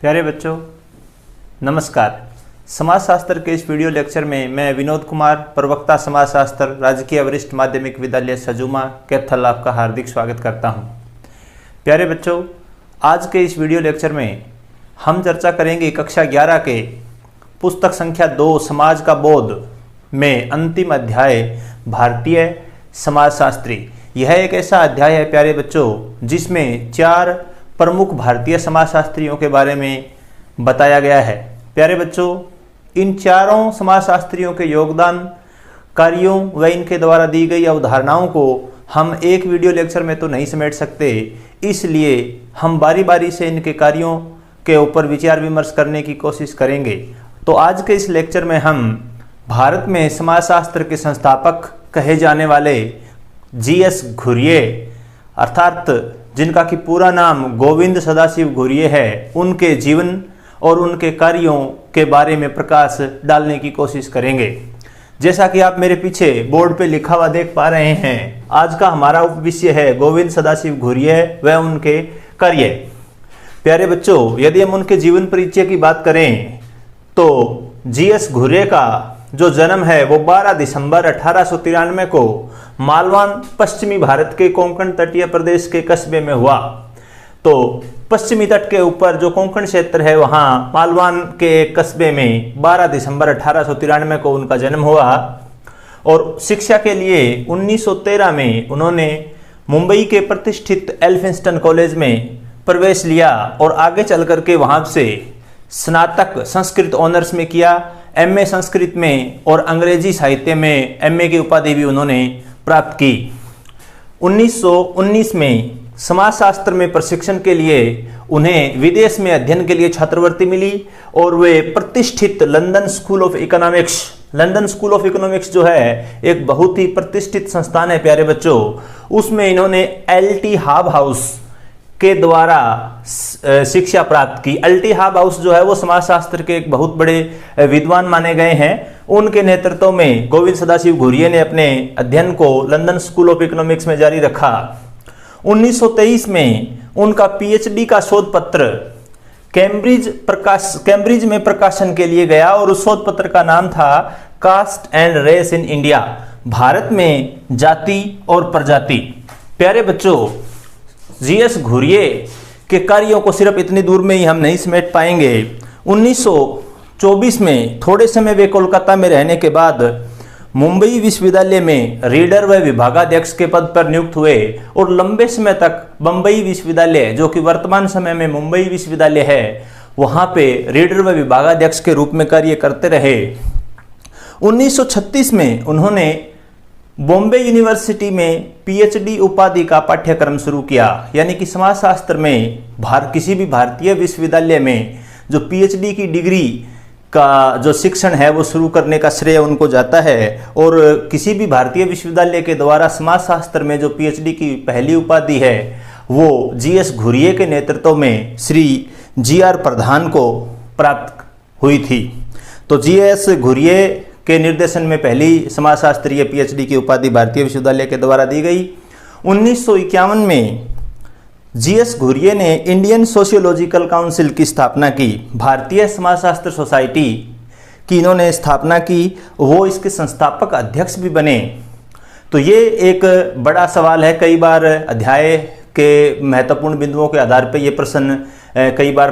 प्यारे बच्चों नमस्कार। समाजशास्त्र के इस वीडियो लेक्चर में मैं विनोद कुमार, प्रवक्ता समाजशास्त्र, राजकीय वरिष्ठ माध्यमिक विद्यालय सजुमा कैथल आपका हार्दिक स्वागत करता हूं। प्यारे बच्चों, आज के इस वीडियो लेक्चर में हम चर्चा करेंगे कक्षा 11 के पुस्तक संख्या 2 समाज का बोध में अंतिम अध्याय भारतीय समाजशास्त्री। यह एक ऐसा अध्याय है प्यारे बच्चों जिसमें 4 प्रमुख भारतीय समाजशास्त्रियों के बारे में बताया गया है। प्यारे बच्चों, इन चारों समाजशास्त्रियों के योगदान, कार्यों व इनके द्वारा दी गई अवधारणाओं को हम एक वीडियो लेक्चर में तो नहीं समेट सकते, इसलिए हम बारी बारी से इनके कार्यों के ऊपर विचार विमर्श करने की कोशिश करेंगे। तो आज के इस लेक्चर में हम भारत में समाजशास्त्र के संस्थापक कहे जाने वाले G.S. घुरिये अर्थात जिनका कि पूरा नाम गोविंद सदाशिव घुरिये है, उनके जीवन और उनके कार्यों के बारे में प्रकाश डालने की कोशिश करेंगे। जैसा कि आप मेरे पीछे बोर्ड पे लिखा हुआ देख पा रहे हैं, आज का हमारा उपविषय है गोविंद सदाशिव घुरिये व उनके कार्य। प्यारे बच्चों, यदि हम उनके जीवन परिचय की बात करें तो G.S. घुरिये का जो जन्म है वो 12 दिसंबर 1893 को मालवान पश्चिमी भारत के कोंकण तटीय प्रदेश के कस्बे में हुआ। तो पश्चिमी तट के ऊपर जो कोंकण क्षेत्र है वहाँ मालवान के कस्बे में 12 दिसंबर 1893 को उनका जन्म हुआ और शिक्षा के लिए 1913 में उन्होंने मुंबई के प्रतिष्ठित एल्फिंस्टन कॉलेज में प्रवेश लिया और आगे चल करके वहाँ से स्नातक संस्कृत ऑनर्स में किया, एमए संस्कृत में और अंग्रेजी साहित्य में एमए की उपाधि भी उन्होंने प्राप्त की। 1919 में समाजशास्त्र में प्रशिक्षण के लिए उन्हें विदेश में अध्ययन के लिए छात्रवृत्ति मिली और वे प्रतिष्ठित लंदन स्कूल ऑफ इकोनॉमिक्स जो है एक बहुत ही प्रतिष्ठित संस्थान है प्यारे बच्चों, उसमें इन्होंने एल.टी. हाब हाउस के द्वारा शिक्षा प्राप्त की। एल.टी. हाब हाउस जो है वो समाजशास्त्र के एक बहुत बड़े विद्वान माने गए हैं। उनके नेतृत्व में गोविंद सदाशिव घुरिये ने अपने अध्ययन को लंदन स्कूल ऑफ इकोनॉमिक्स में जारी रखा। 1923 में उनका पीएचडी का शोध पत्र कैम्ब्रिज में प्रकाशन के लिए गया और उस शोध पत्र का नाम था caste and race in India, भारत में जाति और प्रजाति। प्यारे बच्चों, G.S. घुरिये के कार्यों को सिर्फ इतनी दूर में ही हम नहीं समेट पाएंगे। 1924 में थोड़े समय वे कोलकाता में रहने के बाद मुंबई विश्वविद्यालय में रीडर व विभागाध्यक्ष के पद पर नियुक्त हुए और लंबे समय तक बम्बई विश्वविद्यालय, जो कि वर्तमान समय में मुंबई विश्वविद्यालय है, वहां पे रीडर व विभागाध्यक्ष के रूप में कार्य करते रहे। 1936 में उन्होंने बॉम्बे यूनिवर्सिटी में पीएचडी उपाधि का पाठ्यक्रम शुरू किया, यानी कि समाजशास्त्र में किसी भी भारतीय विश्वविद्यालय में जो पीएचडी की डिग्री का जो शिक्षण है वो शुरू करने का श्रेय उनको जाता है। और किसी भी भारतीय विश्वविद्यालय के द्वारा समाजशास्त्र में जो पीएचडी की पहली उपाधि है वो G.S. घुरिये के नेतृत्व में श्री G.R. प्रधान को प्राप्त हुई थी। तो G.S. घुरिये के निर्देशन में पहली समाजशास्त्रीय पीएचडी की उपाधि भारतीय विश्वविद्यालय के द्वारा दी गई। 1951 में G.S. घुरिये ने इंडियन सोशियोलॉजिकल काउंसिल की स्थापना की। भारतीय समाजशास्त्र सोसाइटी की इन्होंने स्थापना की, वो इसके संस्थापक अध्यक्ष भी बने। तो ये एक बड़ा सवाल है, कई बार अध्याय के महत्वपूर्ण बिंदुओं के आधार पर यह प्रश्न कई बार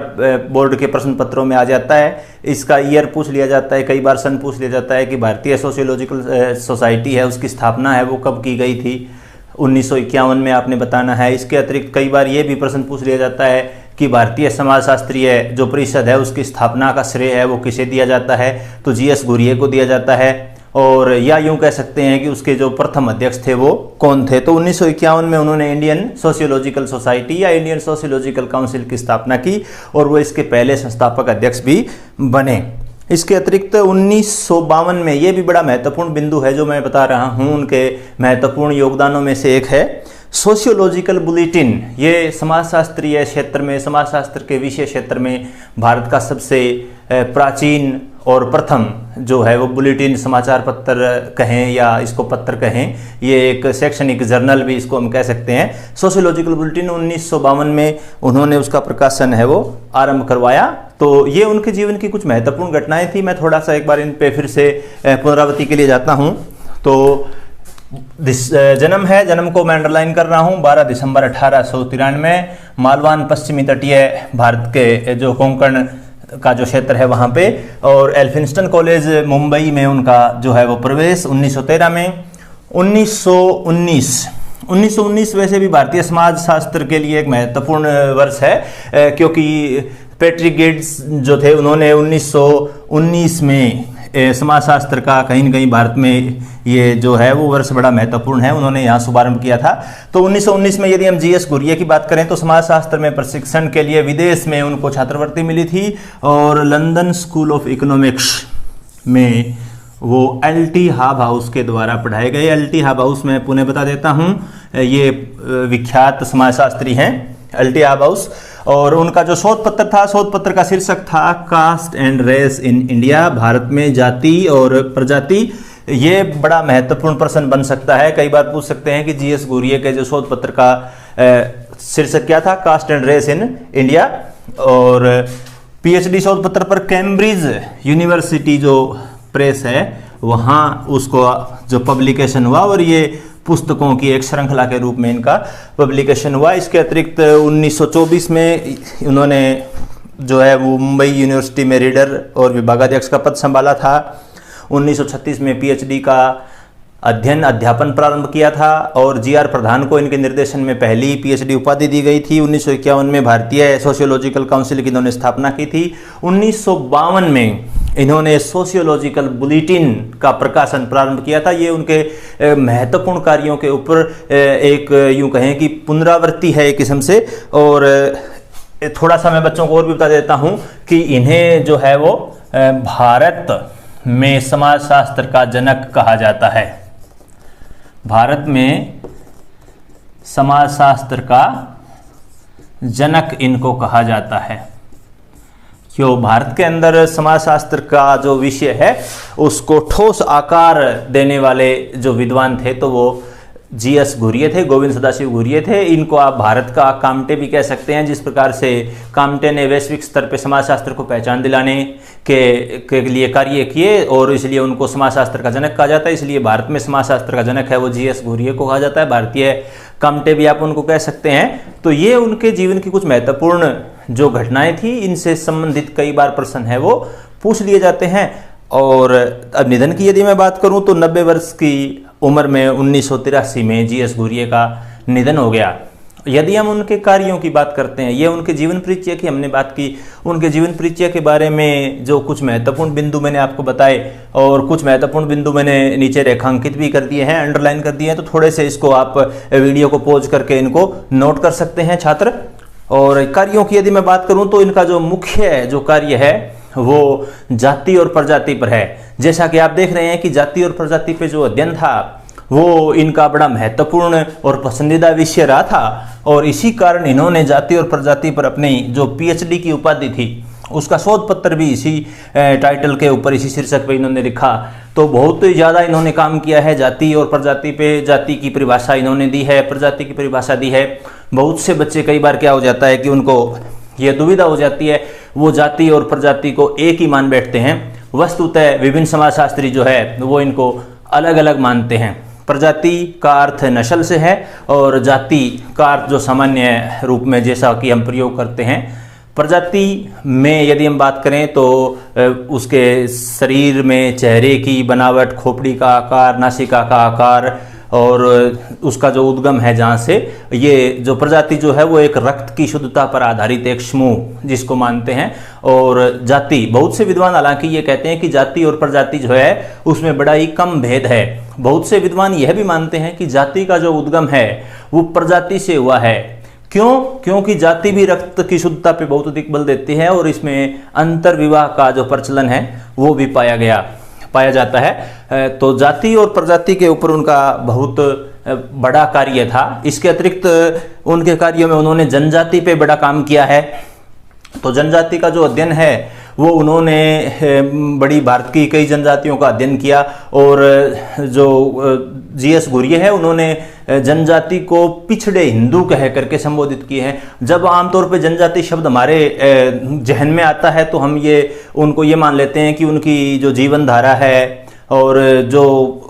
बोर्ड के प्रश्न पत्रों में आ जाता है। इसका ईयर पूछ लिया जाता है, कई बार सन पूछ लिया जाता है कि भारतीय सोशियोलॉजिकल सोसाइटी है उसकी स्थापना है वो कब की गई थी, 1951 में आपने बताना है। इसके अतिरिक्त कई बार ये भी प्रश्न पूछ लिया जाता है कि भारतीय समाजशास्त्रीय जो परिषद है उसकी स्थापना का श्रेय है वो किसे दिया जाता है, तो G.S. घुरिये को दिया जाता है। और या यूँ कह सकते हैं कि उसके जो प्रथम अध्यक्ष थे वो कौन थे। तो 1951 में उन्होंने इंडियन सोशियोलॉजिकल सोसाइटी या इंडियन सोशियोलॉजिकल काउंसिल की स्थापना की और वो इसके पहले संस्थापक अध्यक्ष भी बने। इसके अतिरिक्त 1952 में ये भी बड़ा महत्वपूर्ण बिंदु है जो मैं बता रहा हूँ, उनके महत्वपूर्ण योगदानों में से एक है सोशियोलॉजिकल बुलेटिन। ये समाजशास्त्रीय क्षेत्र में, समाजशास्त्र के विषय क्षेत्र में भारत का सबसे प्राचीन और प्रथम जो है वो बुलेटिन, समाचार पत्र कहें या इसको पत्र कहें, ये एक शैक्षणिक जर्नल भी इसको हम कह सकते हैं, सोशियोलॉजिकल बुलेटिन 1952 में उन्होंने उसका प्रकाशन है वो आरंभ करवाया। तो ये उनके जीवन की कुछ महत्वपूर्ण घटनाएं थी। मैं थोड़ा सा एक बार इन पे फिर से पुनरावृत्ति के लिए जाता हूँ। तो जन्म है, जन्म को मैं अंडरलाइन कर रहा हूँ, 12 दिसंबर 1893, मालवान पश्चिमी तटीय भारत के जो कोंकण का जो क्षेत्र है वहाँ पे, और एल्फिंस्टन कॉलेज मुंबई में उनका जो है वो प्रवेश 1913 में। 1919 वैसे भी भारतीय समाज शास्त्र के लिए एक महत्वपूर्ण वर्ष है, क्योंकि पैट्रिक गेट्स जो थे उन्होंने 1919 में समाजशास्त्र का कहीं न कहीं भारत में ये जो है वो वर्ष बड़ा महत्वपूर्ण है, उन्होंने यहाँ शुभारंभ किया था। तो 1919 में यदि हम जीएस घुरिये की बात करें तो समाजशास्त्र में प्रशिक्षण के लिए विदेश में उनको छात्रवृत्ति मिली थी, और लंदन स्कूल ऑफ इकोनॉमिक्स में वो एलटी हाब हाउस के द्वारा पढ़ाए गए। एलटी हाब हाउस में पुनः बता देता हूँ, ये विख्यात समाजशास्त्री हैं एलटी हाब हाउस, और उनका जो शोध पत्र था, शोध पत्र का शीर्षक था caste and race in India, भारत में जाति और प्रजाति। ये बड़ा महत्वपूर्ण प्रश्न बन सकता है, कई बार पूछ सकते हैं कि जीएस घुरिये के जो शोध पत्र का शीर्षक क्या था, caste and race in India. और पीएचडी शोध पत्र पर कैम्ब्रिज यूनिवर्सिटी जो प्रेस है वहाँ उसको जो पब्लिकेशन हुआ, और ये पुस्तकों की एक श्रृंखला के रूप में इनका पब्लिकेशन हुआ। इसके अतिरिक्त 1924 में उन्होंने जो है वो मुंबई यूनिवर्सिटी में रीडर और विभागाध्यक्ष का पद संभाला था। 1936 में पीएचडी का अध्यापन प्रारंभ किया था, और जीआर प्रधान को इनके निर्देशन में पहली पीएचडी उपाधि दी गई थी। 1951 में भारतीय सोशियोलॉजिकल काउंसिल की इन्होंने स्थापना की थी। 1952 में इन्होंने सोशियोलॉजिकल बुलेटिन का प्रकाशन प्रारंभ किया था। ये उनके महत्वपूर्ण कार्यों के ऊपर एक यूं कहें कि पुनरावृत्ति है एक किस्म से। और थोड़ा सा मैं बच्चों को और भी बता देता हूं कि इन्हें जो है वो भारत में समाजशास्त्र का जनक कहा जाता है। भारत में समाजशास्त्र का जनक इनको कहा जाता है, क्यों भारत के अंदर समाजशास्त्र का जो विषय है उसको ठोस आकार देने वाले जो विद्वान थे तो वो जीएस घुरिये थे, गोविंद सदाशिव घुरिये थे। इनको आप भारत का काम्टे भी कह सकते हैं। जिस प्रकार से काम्टे ने वैश्विक स्तर पे समाजशास्त्र को पहचान दिलाने के लिए कार्य किए, और इसलिए उनको समाजशास्त्र का जनक कहा जाता है। इसलिए भारत में समाजशास्त्र का जनक है वो जीएस घुरिये को कहा जाता है। भारतीय काम्टे भी आप उनको कह सकते हैं। तो ये उनके जीवन की कुछ महत्वपूर्ण जो घटनाएं थी, इनसे संबंधित कई बार प्रश्न है वो पूछ लिए जाते हैं। और अब निधन की यदि मैं बात करूं तो 90 वर्ष की उम्र में 1983 में जीएस घुरिये का निधन हो गया। यदि हम उनके कार्यों की बात करते हैं, ये उनके जीवन परिचय की हमने बात की, उनके जीवन परिचय के बारे में जो कुछ महत्वपूर्ण बिंदु मैंने आपको बताए, और कुछ महत्वपूर्ण बिंदु मैंने नीचे रेखांकित भी कर दिए हैं, अंडरलाइन कर दिए हैं। तो थोड़े से इसको आप वीडियो को पॉज करके इनको नोट कर सकते हैं छात्र। और कार्यों की यदि मैं बात करूं तो इनका जो मुख्य जो कार्य है वो जाति और प्रजाति पर है। जैसा कि आप देख रहे हैं कि जाति और प्रजाति पे जो अध्ययन था वो इनका बड़ा महत्वपूर्ण और पसंदीदा विषय रहा था, और इसी कारण इन्होंने जाति और प्रजाति पर अपनी जो पीएचडी की उपाधि थी उसका शोध पत्र भी इसी टाइटल के ऊपर, इसी शीर्षक पे इन्होंने लिखा। तो बहुत ही ज़्यादा इन्होंने काम किया है जाति और प्रजाति पे। जाति की परिभाषा इन्होंने दी है, प्रजाति की परिभाषा दी है। बहुत से बच्चे कई बार क्या हो जाता है कि उनको ये दुविधा हो जाती है, वो जाति और प्रजाति को एक ही मान बैठते हैं। वस्तुतः विभिन्न समाजशास्त्री जो है वो इनको अलग अलग मानते हैं। प्रजाति का अर्थ नस्ल से है, और जाति का अर्थ जो सामान्य रूप में जैसा कि हम प्रयोग करते हैं। प्रजाति में यदि हम बात करें तो उसके शरीर में चेहरे की बनावट, खोपड़ी का आकार, नासिका का आकार, और उसका जो उद्गम है जहाँ से, ये जो प्रजाति जो है वो एक रक्त की शुद्धता पर आधारित एक समूह जिसको मानते हैं। और जाति, बहुत से विद्वान हालांकि ये कहते हैं कि जाति और प्रजाति जो है उसमें बड़ा ही कम भेद है। बहुत से विद्वान यह भी मानते हैं कि जाति का जो उद्गम है वो प्रजाति से हुआ है। क्यों? क्योंकि जाति भी रक्त की शुद्धता पे बहुत अधिक बल देती है, और इसमें अंतर विवाह का जो प्रचलन है वो भी पाया जाता है। तो जाति और प्रजाति के ऊपर उनका बहुत बड़ा कार्य था। इसके अतिरिक्त उनके कार्यों में उन्होंने जनजाति पे बड़ा काम किया है। तो जनजाति का जो अध्ययन है वो उन्होंने बड़ी भारत की कई जनजातियों का अध्ययन किया। और जो जीएस घुरिये है उन्होंने जनजाति को पिछड़े हिंदू कह करके संबोधित किए हैं। जब आमतौर पे जनजाति शब्द हमारे जहन में आता है तो हम उनको ये मान लेते हैं कि उनकी जो जीवन धारा है और जो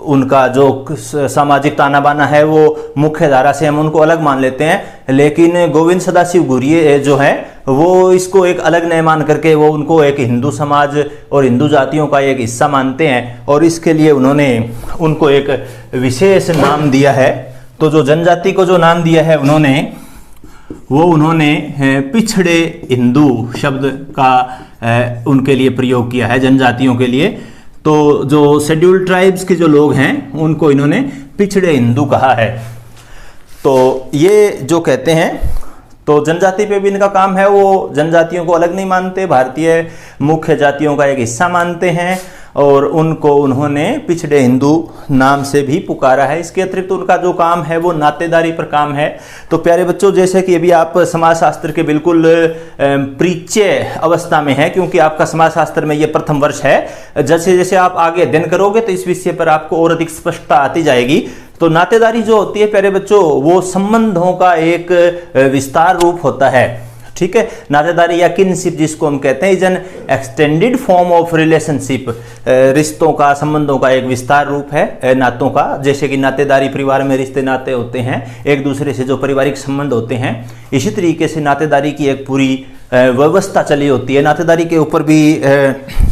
उनका जो सामाजिक ताना बाना है वो मुख्य धारा से हम उनको अलग मान लेते हैं। लेकिन गोविंद सदाशिव घुरिये जो है वो इसको एक अलग नहीं मान करके वो उनको एक हिंदू समाज और हिंदू जातियों का एक हिस्सा मानते हैं और इसके लिए उन्होंने उनको एक विशेष नाम दिया है। तो जो जनजाति को जो नाम दिया है उन्होंने पिछड़े हिंदू शब्द का उनके लिए प्रयोग किया है जनजातियों के लिए। तो जो शेड्यूल्ड ट्राइब्स के जो लोग हैं उनको इन्होंने पिछड़े हिंदू कहा है। तो ये जो कहते हैं तो जनजाति पे भी इनका काम है, वो जनजातियों को अलग नहीं मानते, भारतीय मुख्य जातियों का एक हिस्सा मानते हैं और उनको उन्होंने पिछड़े हिंदू नाम से भी पुकारा है। इसके अतिरिक्त उनका जो काम है वो नातेदारी पर काम है। तो प्यारे बच्चों, जैसे कि अभी आप समाजशास्त्र के बिल्कुल परिचय अवस्था में है, क्योंकि आपका समाजशास्त्र में ये प्रथम वर्ष है। जैसे जैसे आप आगे अध्ययन करोगे तो इस विषय पर आपको और अधिक स्पष्टता आती जाएगी। तो नातेदारी जो होती है प्यारे बच्चों, वो संबंधों का एक विस्तार रूप होता है। ठीक है, नातेदारी या किनशिप जिसको हम कहते हैं, is an extended form of relationship. रिश्तों का, संबंधों का एक विस्तार रूप है नातों का। जैसे कि नातेदारी परिवार में रिश्ते नाते होते हैं, एक दूसरे से जो पारिवारिक संबंध होते हैं, इसी तरीके से नातेदारी की एक पूरी व्यवस्था चली होती है। नातेदारी के ऊपर भी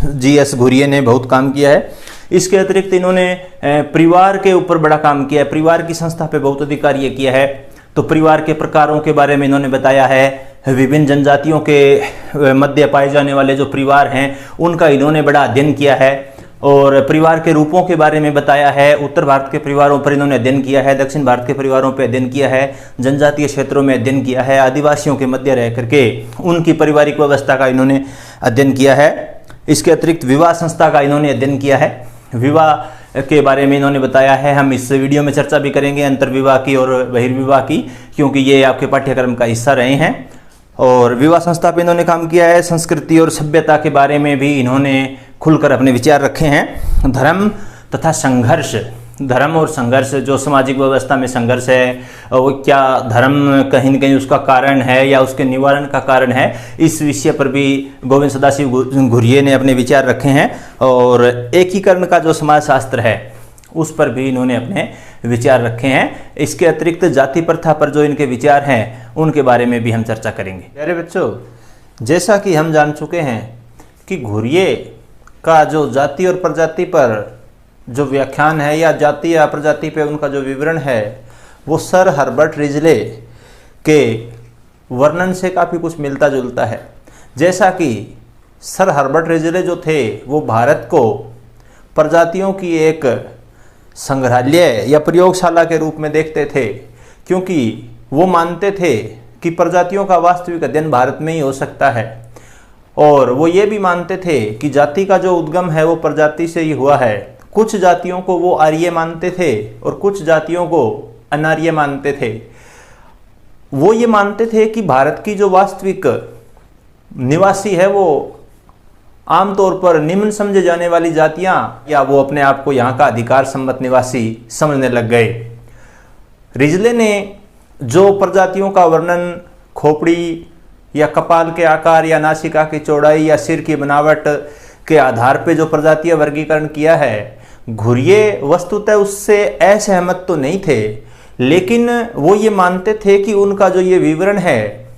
जीएस घुरिये ने बहुत काम किया है। इसके अतिरिक्त इन्होंने परिवार के ऊपर बड़ा काम किया है, परिवार की संस्था पे बहुत अधिक कार्य किया है। तो परिवार के प्रकारों के बारे में इन्होंने बताया है। विभिन्न जनजातियों के मध्य पाए जाने वाले जो परिवार हैं उनका इन्होंने बड़ा अध्ययन किया है और परिवार के रूपों के बारे में बताया है। उत्तर भारत के परिवारों पर इन्होंने अध्ययन किया है, दक्षिण भारत के परिवारों पर अध्ययन किया है, जनजातीय क्षेत्रों में अध्ययन किया है, आदिवासियों के मध्य रह करके उनकी पारिवारिक व्यवस्था का इन्होंने अध्ययन किया है। इसके अतिरिक्त विवाह संस्था का इन्होंने अध्ययन किया है, विवाह के बारे में इन्होंने बताया है। हम इस वीडियो में चर्चा भी करेंगे अंतर्विवाह की और बहिर्विवाह की, क्योंकि ये आपके पाठ्यक्रम का हिस्सा रहे हैं। और विवाह संस्था पे इन्होंने काम किया है। संस्कृति और सभ्यता के बारे में भी इन्होंने खुलकर अपने विचार रखे हैं। धर्म तथा संघर्ष, धर्म और संघर्ष, जो सामाजिक व्यवस्था में संघर्ष है, वो क्या धर्म कहीं न कहीं उसका कारण है या उसके निवारण का कारण है, इस विषय पर भी गोविंद सदाशिव घुरिये ने अपने विचार रखे हैं। और एकीकरण का जो समाजशास्त्र है उस पर भी इन्होंने अपने विचार रखे हैं। इसके अतिरिक्त जाति प्रथा पर जो इनके विचार हैं उनके बारे में भी हम चर्चा करेंगे। प्यारे बच्चों, जैसा कि हम जान चुके हैं कि घुरिये का जो जाति और प्रजाति पर जो व्याख्यान है या जाति या प्रजाति पे उनका जो विवरण है वो सर हर्बर्ट रिजले के वर्णन से काफ़ी कुछ मिलता जुलता है। जैसा कि सर हर्बर्ट रिजले जो थे वो भारत को प्रजातियों की एक संग्रहालय या प्रयोगशाला के रूप में देखते थे, क्योंकि वो मानते थे कि प्रजातियों का वास्तविक अध्ययन भारत में ही हो सकता है। और वो ये भी मानते थे कि जाति का जो उद्गम है वो प्रजाति से ही हुआ है। कुछ जातियों को वो आर्य मानते थे और कुछ जातियों को अनार्य मानते थे। वो ये मानते थे कि भारत की जो वास्तविक निवासी है वो आमतौर पर निम्न समझे जाने वाली जातियां, या वो अपने आप को यहाँ का अधिकार सम्मत निवासी समझने लग गए। रिजले ने जो प्रजातियों का वर्णन खोपड़ी या कपाल के आकार या नासिका की चौड़ाई या सिर की बनावट के आधार पे जो प्रजातीय वर्गीकरण किया है, घुरिये वस्तुतः उससे असहमत तो नहीं थे, लेकिन वो ये मानते थे कि उनका जो ये विवरण है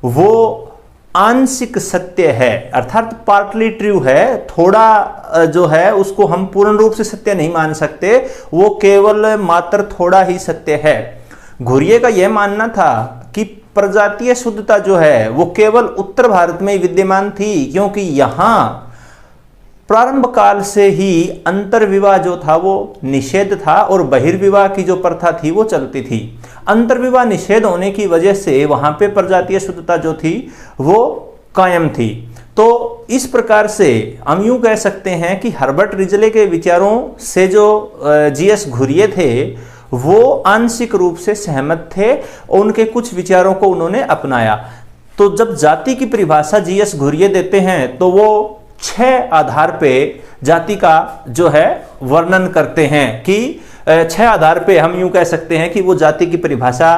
वो आंशिक सत्य है, अर्थात पार्टली ट्रू है। थोड़ा जो है उसको हम पूर्ण रूप से सत्य नहीं मान सकते, वो केवल मात्र थोड़ा ही सत्य है। घुरिये का यह मानना था कि प्रजातीय शुद्धता जो है वो केवल उत्तर भारत में ही विद्यमान थी, क्योंकि यहाँ प्रारंभ काल से ही अंतर्विवाह जो था वो निषेध था और बहिर्विवाह की जो प्रथा थी वो चलती थी। अंतर्विवाह निषेध होने की वजह से वहां पे प्रजातीय शुद्धता जो थी वो कायम थी। तो इस प्रकार से हम यूं कह सकते हैं कि हर्बर्ट रिजले के विचारों से जो जीएस घुरिये थे वो आंशिक रूप से सहमत थे और उनके कुछ विचारों को उन्होंने अपनाया। तो जब जाति की परिभाषा जीएस घुरिये देते हैं तो वो 6 आधार पे जाति का जो है वर्णन करते हैं कि 6 आधार पे हम यूं कह सकते हैं कि वो जाति की परिभाषा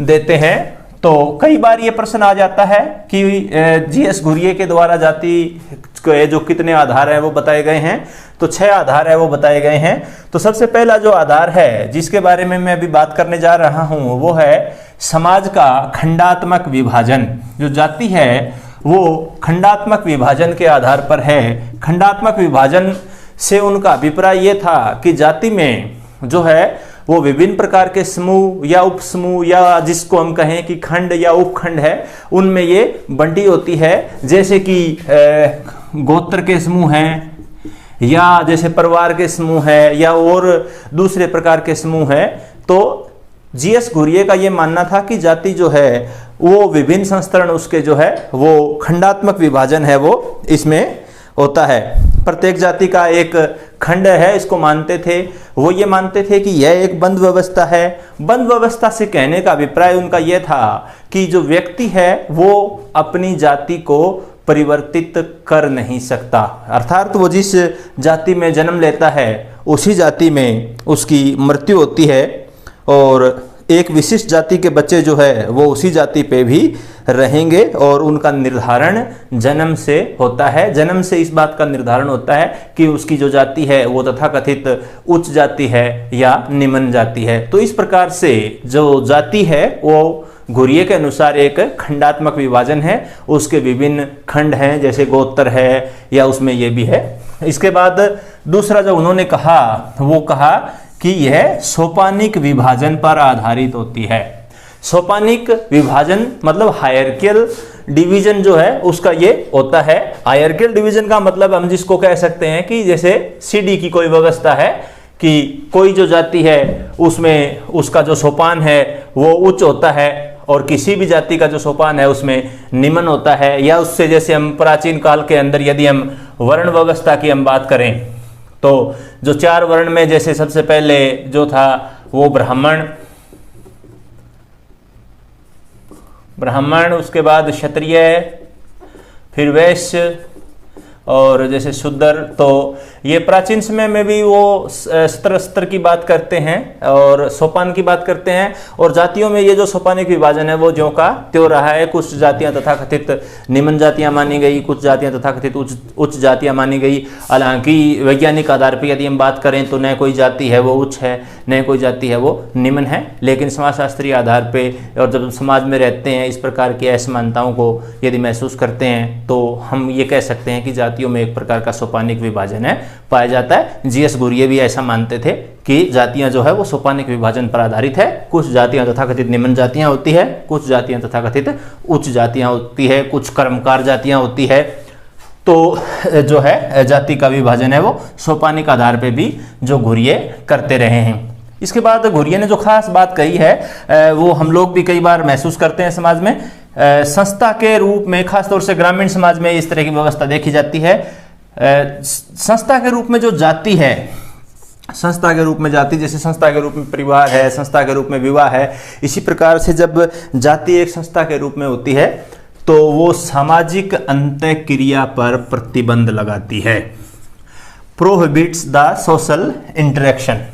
देते हैं। तो कई बार ये प्रश्न आ जाता है कि जीएस घुरिये के द्वारा जाति के जो कितने आधार हैं वो बताए गए हैं, तो 6 आधार है वो बताए गए हैं। तो सबसे पहला जो आधार है जिसके बारे में मैं अभी बात करने जा रहा हूं वो है समाज का खंडात्मक विभाजन। जो जाति है वो खंडात्मक विभाजन के आधार पर है। खंडात्मक विभाजन से उनका अभिप्राय ये था कि जाति में जो है वो विभिन्न प्रकार के समूह या उपसमूह या जिसको हम कहें कि खंड या उपखंड है, उनमें ये बंटी होती है। जैसे कि गोत्र के समूह हैं, या जैसे परिवार के समूह है, या और दूसरे प्रकार के समूह है। तो जीएस घुरिये का ये मानना था कि जाति जो है वो विभिन्न संस्करण उसके जो है वो खंडात्मक विभाजन है वो इसमें होता है। प्रत्येक जाति का एक खंड है, इसको मानते थे। वो ये मानते थे कि यह एक बंद व्यवस्था है। बंद व्यवस्था से कहने का अभिप्राय उनका यह था कि जो व्यक्ति है वो अपनी जाति को परिवर्तित कर नहीं सकता, अर्थात वो जिस जाति में जन्म लेता है उसी जाति में उसकी मृत्यु होती है, और एक विशिष्ट जाति के बच्चे जो है वो उसी जाति पे भी रहेंगे, और उनका निर्धारण जन्म से होता है। जन्म से इस बात का निर्धारण होता है कि उसकी जो जाति है वो तथाकथित उच्च जाति है या निम्न जाति है। तो इस प्रकार से जो जाति है वो घुरिये के अनुसार एक खंडात्मक विभाजन है। उसके विभिन्न खंड हैं, जैसे गोत्र है या उसमें ये भी है। इसके बाद दूसरा जो उन्होंने कहा वो कहा कि यह सोपानिक विभाजन पर आधारित होती है। सोपानिक विभाजन मतलब हायरकियल डिवीजन जो है उसका ये होता है। हायरकियल डिवीजन का मतलब हम जिसको कह सकते हैं कि जैसे सीडी की कोई व्यवस्था है कि कोई जो जाति है उसमें उसका जो सोपान है वो उच्च होता है, और किसी भी जाति का जो सोपान है उसमें निम्न होता है। या उससे जैसे हम प्राचीन काल के अंदर यदि हम वर्ण व्यवस्था की हम बात करें तो जो 4 वर्ण में जैसे सबसे पहले जो था वो ब्राह्मण, उसके बाद क्षत्रिय, फिर वैश्य और जैसे शूद्र। तो ये प्राचीन समय में भी वो स्तर की बात करते हैं और सोपान की बात करते हैं। और जातियों में ये जो सोपानिक विभाजन है वो ज्यों का त्यों रहा है। कुछ जातियां तथाकथित निम्न जातियां मानी गई, कुछ जातियां तथाकथित उच्च जातियां मानी गई। हालांकि वैज्ञानिक आधार पर यदि हम बात करें तो न कोई जाति है वो उच्च है, न कोई जाति है वो निम्न है। लेकिन समाजशास्त्रीय आधार पर और जब समाज में रहते हैं इस प्रकार की असमानताओं को यदि महसूस करते हैं तो हम ये कह सकते हैं कि जातियों में एक प्रकार का सोपानिक विभाजन है पाया जाता है। जीएस घुरिये भी ऐसा मानते थे कि जातियां जो है वो सोपानिक विभाजन पर आधारित है। कुछ जातियां तथाकथित निम्न जातियां होती है, कुछ जातियां तथाकथित उच्च जातियां होती है, कुछ कर्मकार जातियां होती है। तो जो है जाति का विभाजन है वो सोपानिक आधार पे भी जो घुरिये करते रहे हैं। इसके बाद घुरिये ने जो खास बात कही है वो हम लोग भी कई बार महसूस करते हैं समाज में। संस्था के रूप में खासतौर से ग्रामीण समाज में इस तरह की व्यवस्था देखी जाती है। संस्था के रूप में जो जाति है, संस्था के रूप में जाति, जैसे संस्था के रूप में परिवार है, संस्था के रूप में विवाह है, इसी प्रकार से जब जाति एक संस्था के रूप में होती है तो वो सामाजिक अंतःक्रिया पर प्रतिबंध लगाती है। Prohibits the social interaction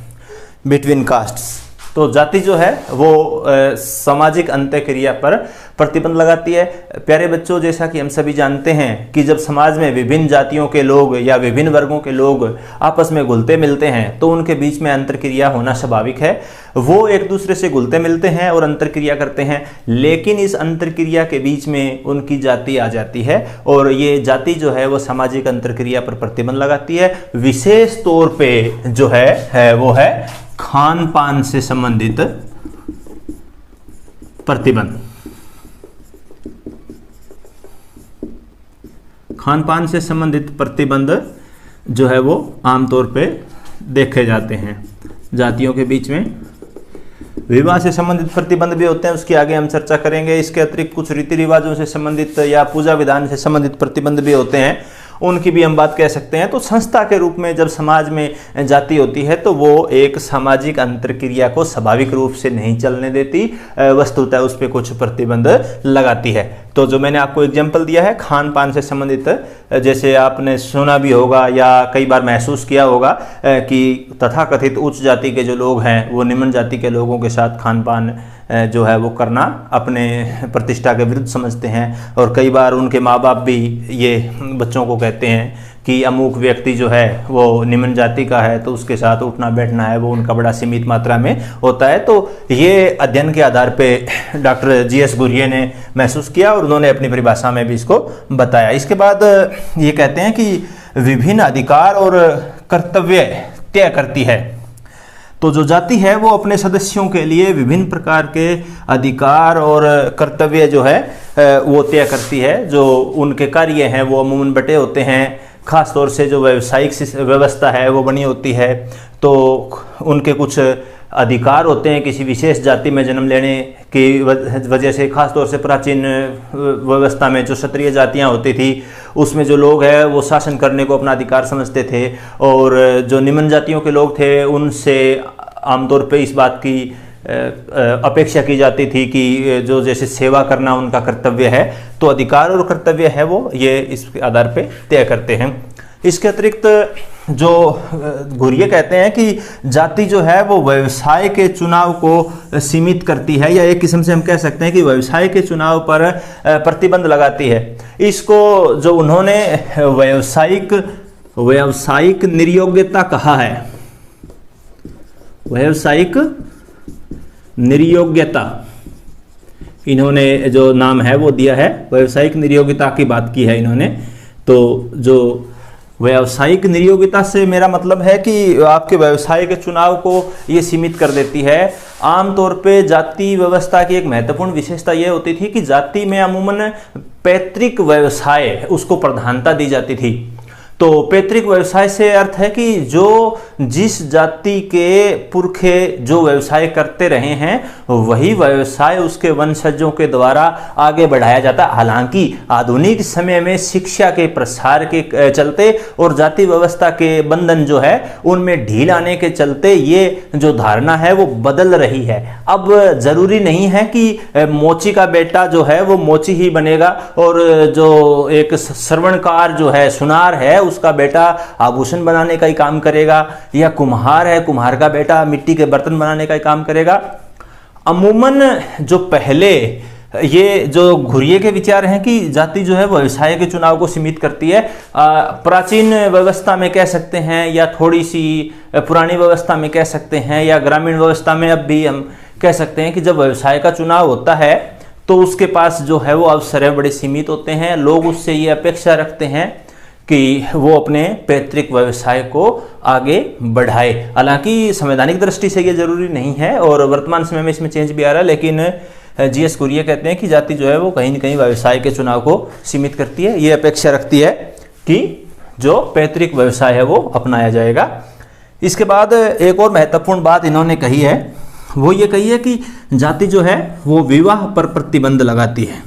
between castes. तो जाति जो है वो सामाजिक अंतःक्रिया पर प्रतिबंध लगाती है। प्यारे बच्चों, जैसा कि हम सभी जानते हैं कि जब समाज में विभिन्न जातियों के लोग या विभिन्न वर्गों के लोग आपस में घुलते मिलते हैं तो उनके बीच में अंतर्क्रिया होना स्वाभाविक है। वो एक दूसरे से घुलते मिलते हैं और अंतर्क्रिया करते हैं, लेकिन इस अंतर्क्रिया के बीच में उनकी जाति आ जाती है और ये जाति जो है वो सामाजिक अंतर्क्रिया पर प्रतिबंध लगाती है। विशेष तौर पे जो है वो है खान पान से संबंधित प्रतिबंध। खान पान से संबंधित प्रतिबंध जो है वो आमतौर पे देखे जाते हैं जातियों के बीच में। विवाह से संबंधित प्रतिबंध भी होते हैं, उसकी आगे हम चर्चा करेंगे। इसके अतिरिक्त कुछ रीति रिवाजों से संबंधित या पूजा विधान से संबंधित प्रतिबंध भी होते हैं, उनकी भी हम बात कह सकते हैं। तो संस्था के रूप में जब समाज में जाति होती है तो वो एक सामाजिक अंतर्क्रिया को स्वाभाविक रूप से नहीं चलने देती, वस्तुतः उस पर कुछ प्रतिबंध लगाती है। तो जो मैंने आपको एग्जाम्पल दिया है खान पान से संबंधित, जैसे आपने सुना भी होगा या कई बार महसूस किया होगा कि तथाकथित उच्च जाति के जो लोग हैं वो निम्न जाति के लोगों के साथ खान पान जो है वो करना अपने प्रतिष्ठा के विरुद्ध समझते हैं। और कई बार उनके माँ बाप भी ये बच्चों को कहते हैं कि अमुक व्यक्ति जो है वो निम्न जाति का है तो उसके साथ उठना बैठना है वो उनका बड़ा सीमित मात्रा में होता है। तो ये अध्ययन के आधार पे डॉक्टर जीएस गुरिये ने महसूस किया और उन्होंने अपनी परिभाषा में भी इसको बताया। इसके बाद ये कहते हैं कि विभिन्न अधिकार और कर्तव्य तय करती है। तो जो जाति है वो अपने सदस्यों के लिए विभिन्न प्रकार के अधिकार और कर्तव्य जो है वो तय करती है। जो उनके कार्य हैं वो अमूमन बटे होते हैं, खास तौर से जो व्यावसायिक व्यवस्था है वो बनी होती है। तो उनके कुछ अधिकार होते हैं किसी विशेष जाति में जन्म लेने की वजह से। खास तौर से प्राचीन व्यवस्था में जो क्षत्रिय जातियां होती थी उसमें जो लोग हैं वो शासन करने को अपना अधिकार समझते थे, और जो निम्न जातियों के लोग थे उनसे आमतौर पे इस बात की अपेक्षा की जाती थी कि जो जैसे सेवा करना उनका कर्तव्य है। तो अधिकार और कर्तव्य है वो ये इस आधार पे तय करते हैं। इसके अतिरिक्त जो गुरिये कहते हैं कि जाति जो है वो व्यवसाय के चुनाव को सीमित करती है, या एक किस्म से हम कह सकते हैं कि व्यवसाय के चुनाव पर प्रतिबंध लगाती है। इसको जो उन्होंने व्यावसायिक निर्योग्यता कहा है, व्यावसायिक निर्योग्यता इन्होंने जो नाम है वो दिया है, व्यावसायिक निर्योग्यता की बात की है इन्होंने। तो जो व्यावसायिक निर्योग्यता से मेरा मतलब है कि आपके व्यवसाय के चुनाव को ये सीमित कर देती है। आमतौर पे जाति व्यवस्था की एक महत्वपूर्ण विशेषता ये होती थी कि जाति में अमूमन पैतृक व्यवसाय उसको प्रधानता दी जाती थी। तो पैतृक व्यवसाय से अर्थ है कि जो जिस जाति के पुरखे जो व्यवसाय करते रहे हैं वही व्यवसाय उसके वंशजों के द्वारा आगे बढ़ाया जाता। हालांकि आधुनिक समय में शिक्षा के प्रसार के चलते और जाति व्यवस्था के बंधन जो है उनमें ढील आने के चलते ये जो धारणा है वो बदल रही है। अब जरूरी नहीं है कि मोची का बेटा जो है वो मोची ही बनेगा, और जो एक श्रवणकार जो है सुनार है उसका बेटा आभूषण बनाने का ही काम करेगा, या कुम्हार है कुम्हार का बेटा मिट्टी के बर्तन बनाने का ही काम करेगा। अमूमन जो पहले ये जो घुरिये के विचार हैं कि जाति जो है व्यवसाय के चुनाव को सीमित करती है, प्राचीन व्यवस्था में कह सकते हैं या थोड़ी सी पुरानी व्यवस्था में कह सकते हैं या ग्रामीण व्यवस्था में अब भी हम कह सकते हैं कि जब व्यवसाय का चुनाव होता है तो उसके पास जो है वो अवसर बड़े सीमित होते हैं। लोग उससे ये अपेक्षा रखते हैं कि वो अपने पैतृक व्यवसाय को आगे बढ़ाए। हालांकि संवैधानिक दृष्टि से ये जरूरी नहीं है और वर्तमान समय में इसमें चेंज भी आ रहा है, लेकिन जीएस गुरिये कहते हैं कि जाति जो है वो कहीं न कहीं व्यवसाय के चुनाव को सीमित करती है। ये अपेक्षा रखती है कि जो पैतृक व्यवसाय है वो अपनाया जाएगा। इसके बाद एक और महत्वपूर्ण बात इन्होंने कही है, वो ये कही है कि जाति जो है वो विवाह पर प्रतिबंध लगाती है।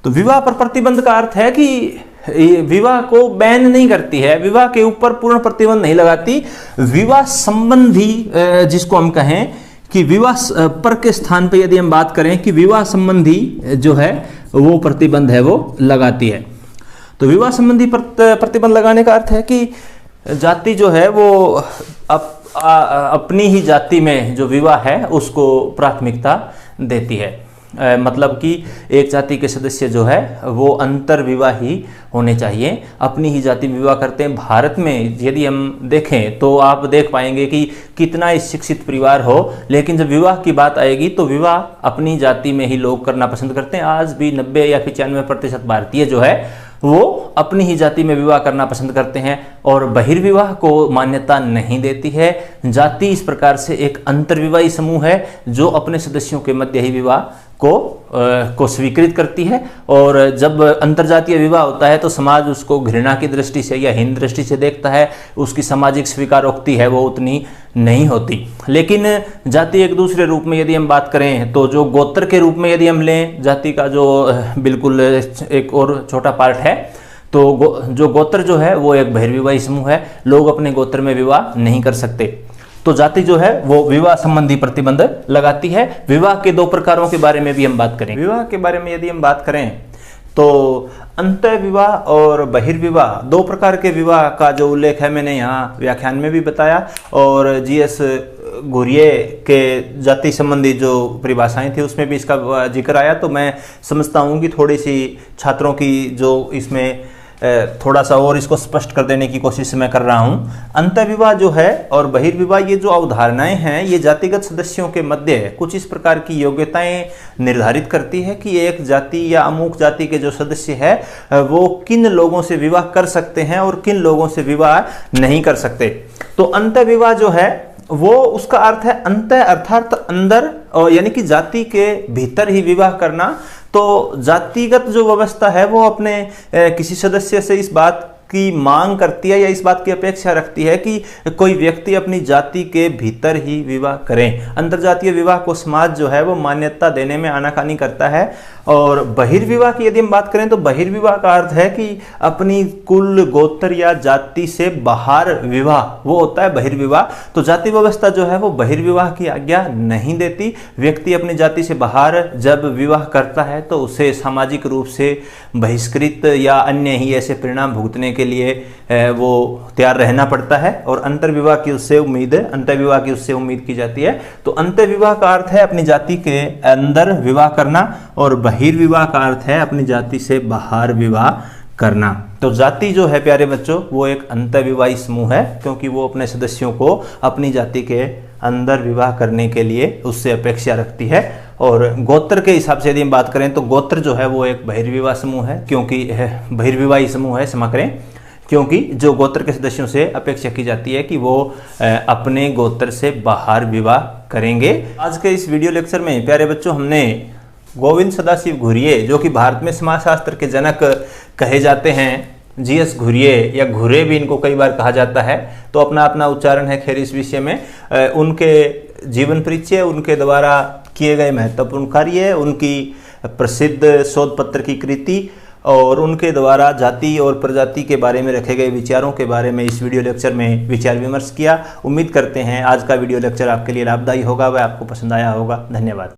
तो विवाह पर प्रतिबंध का अर्थ है कि विवाह को बैन नहीं करती है, विवाह के ऊपर पूर्ण प्रतिबंध नहीं लगाती। विवाह संबंधी जिसको हम कहें कि विवाह पर के स्थान पे यदि हम बात करें कि विवाह संबंधी जो है वो प्रतिबंध है वो लगाती है। तो विवाह संबंधी प्रतिबंध लगाने का अर्थ है कि जाति जो है वो अपनी ही जाति में जो विवाह है उसको प्राथमिकता देती है। मतलब कि एक जाति के सदस्य जो है वो अंतर विवाही होने चाहिए, अपनी ही जाति में विवाह करते हैं। भारत में यदि हम देखें तो आप देख पाएंगे कि कितना ही शिक्षित परिवार हो, लेकिन जब विवाह की बात आएगी तो विवाह अपनी जाति में ही लोग करना पसंद करते हैं। आज भी 90 या 95% भारतीय जो है वो अपनी ही जाति में विवाह करना पसंद करते हैं और बहिर्विवाह को मान्यता नहीं देती है। जाति इस प्रकार से एक अंतर्विवाही समूह है जो अपने सदस्यों के मध्य ही विवाह को स्वीकृत करती है, और जब अंतर्जातीय विवाह होता है तो समाज उसको घृणा की दृष्टि से या हीन दृष्टि से देखता है, उसकी सामाजिक स्वीकारोक्ति है वो उतनी नहीं होती। लेकिन जाति एक दूसरे रूप में यदि हम बात करें तो जो गोत्र के रूप में यदि हम लें जाति का जो बिल्कुल एक और छोटा पार्ट है, तो जो गोत्र जो है वो एक बहिर्विवाही समूह है, लोग अपने गोत्र में विवाह नहीं कर सकते। तो जाति जो है वो विवाह संबंधी प्रतिबंध लगाती है। विवाह के दो प्रकारों के बारे में भी हम बात करें। विवाह के बारे में यदि हम बात करें तो अंतः विवाह और बहिर्विवाह, दो प्रकार के विवाह का जो उल्लेख है मैंने यहाँ व्याख्यान में भी बताया, और जीएस घुरिये के जाति संबंधी जो परिभाषाएं थी उसमें भी इसका जिक्र आया। तो मैं समझता हूँ कि थोड़ी सी छात्रों की जो इसमें थोड़ा सा और इसको स्पष्ट कर देने की कोशिश मैं कर रहा हूँ। अंतःविवाह जो है और बहिर्विवाह, ये जो अवधारणाएं हैं ये जातिगत सदस्यों के मध्य कुछ इस प्रकार की योग्यताएं निर्धारित करती है कि एक जाति या अमुक जाति के जो सदस्य है वो किन लोगों से विवाह कर सकते हैं और किन लोगों से विवाह नहीं कर सकते। तो अंतःविवाह जो है वो उसका अर्थ है अंतः अर्थात अंदर, और यानी कि जाति के भीतर ही विवाह करना। तो जातिगत जो व्यवस्था है वो अपने किसी सदस्य से इस बात की मांग करती है या इस बात की अपेक्षा रखती है कि कोई व्यक्ति अपनी जाति के भीतर ही विवाह करें। अंतरजातीय विवाह को समाज जो है वो मान्यता देने में आनाकानी करता है। और बहिर्विवाह की यदि हम बात करें तो बहिर्विवाह का अर्थ है कि अपनी कुल गोत्र या जाति से बाहर विवाह, वो होता है बहिर्विवाह। तो जाति व्यवस्था जो है वो बहिर्विवाह की आज्ञा नहीं देती। व्यक्ति अपनी जाति से बाहर जब विवाह करता है तो उसे सामाजिक रूप से बहिष्कृत या अन्य ही ऐसे परिणाम भुगतने के लिए वो तैयार रहना पड़ता है। और अंतर्विवाह की उससे उम्मीद, अंतर्विवाह की उससे उम्मीद की जाती है। तो अंतर्विवाह का अर्थ है अपनी जाति के अंदर विवाह करना, और बहिर्विवाह का अर्थ है अपनी जाति से बाहर विवाह करना। तो जाति जो है प्यारे बच्चों वो एक अंतर्विवाही समूह है, क्योंकि वो अपने सदस्यों को अपनी जाति के अंदर विवाह करने के लिए उससे अपेक्षा रखती है। और गोत्र के हिसाब से यदि हम बात करें तो गोत्र जो है वो एक बहिर्विवाह समूह है, क्योंकि बहिर्विवाही समूह है, क्षमा करें, क्योंकि जो गोत्र के सदस्यों से अपेक्षा की जाती है कि वो अपने गोत्र से बाहर विवाह करेंगे। आज के इस वीडियो लेक्चर में प्यारे बच्चों हमने गोविंद सदाशिव घुरिये, जो कि भारत में समाजशास्त्र के जनक कहे जाते हैं, जीएस घुरिये या घुरे भी इनको कई बार कहा जाता है, तो अपना अपना उच्चारण है खैर इस विषय में, उनके जीवन परिचय, उनके द्वारा किए गए महत्वपूर्ण कार्य, उनकी प्रसिद्ध शोध पत्र की कृति और उनके द्वारा जाति और प्रजाति के बारे में रखे गए विचारों के बारे में इस वीडियो लेक्चर में विचार विमर्श किया। उम्मीद करते हैं आज का वीडियो लेक्चर आपके लिए लाभदायी होगा, वह आपको पसंद आया होगा। धन्यवाद।